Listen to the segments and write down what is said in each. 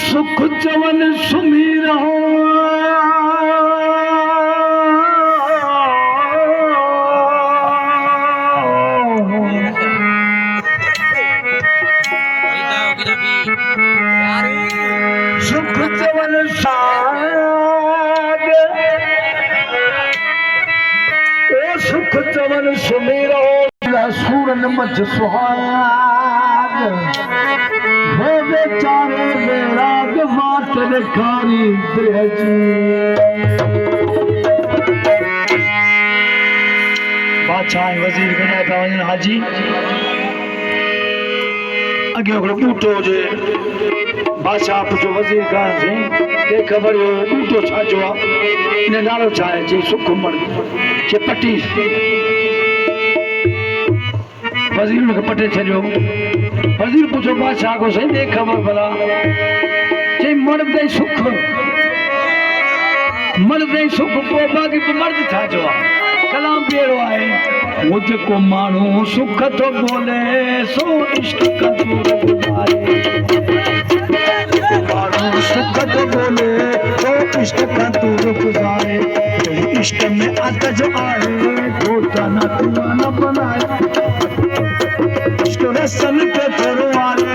सुख चवन सुमीर सुख चवन साग ओ सुख चवन सुमीर सूरन मच सुहाग हे बेचारे बेराग मातन कारी बादशाह वजीर गना था वजन हाजी अगे ओकड़ो बूटो जे बादशाह पुछो वजीर खान से के खबर हो बूटो छा जो ने नालो छा है जे सुखमण के पटी वजीर ने पटे छजो वजीर पूछो बादशाह को सही देख खबर भला जे मर्द दे सुख मर्द ऐं सुख पोइ बाक़ी पोइ मर्द छा चओ आहे कलाम बि अहिड़ो आहे वो जेको माण्हू सुख थो ॻोल्हे सो इश्क कंदो गुज़ारे माण्हू सुख थो ॻोल्हे सो इश्क कंदो गुज़ारे इश्क में अदज आहे घोटा न बनाए इश्क रसन ते थोरो वारे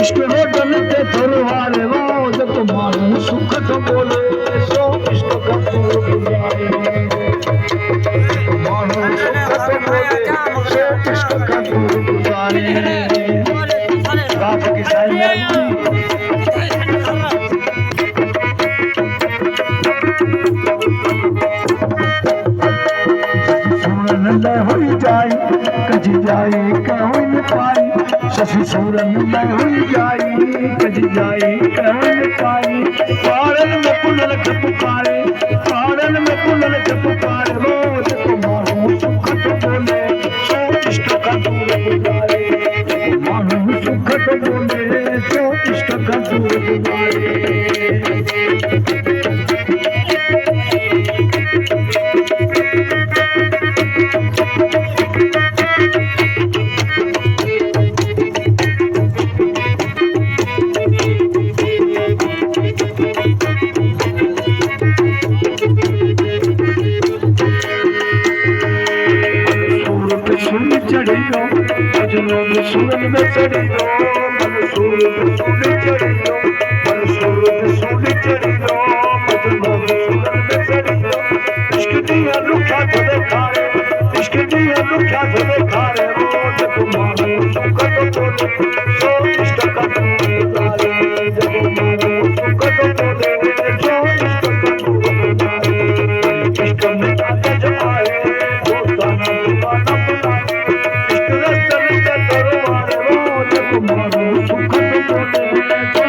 इश्क रोडन ते थोरो वारे वो जेको माण्हू सुख थो ॻोल्हे सो इश्क कंदो गुज़ारे माण्हू सुख थो ॻोल्हे सो इश्क कंदो गुज़ारे रात की साईं हुई जाई कजी जाई कहूं न पाई शशि सूरन में हुई जाई कजी जाई कहूं न पाई पारन में पुनल के पुकारे पारन में पुनल के पुकारे रोज को मानू सुख तो बोले सो इश्क का दूर गुजारे मानू सुख तो बोले सो इश्क का दूर गुजारे सूरन में चढ़ियो मन सूरन चढ़ियो मन सूरन चढ़ियो मन सूरन में चढ़ियो इश्क दिया लुखा तो देखारे इश्क दिया लुखा तो देखारे वो जब मानो सुख तो बोले सो इश्क का गुज़ारे जब मानो सुख तो बोले सो इश्क का गुज़ारे इश्क में अदज आए वो ताना दीवाना बनाए इश्क रसन ते मानो सुख तो बोले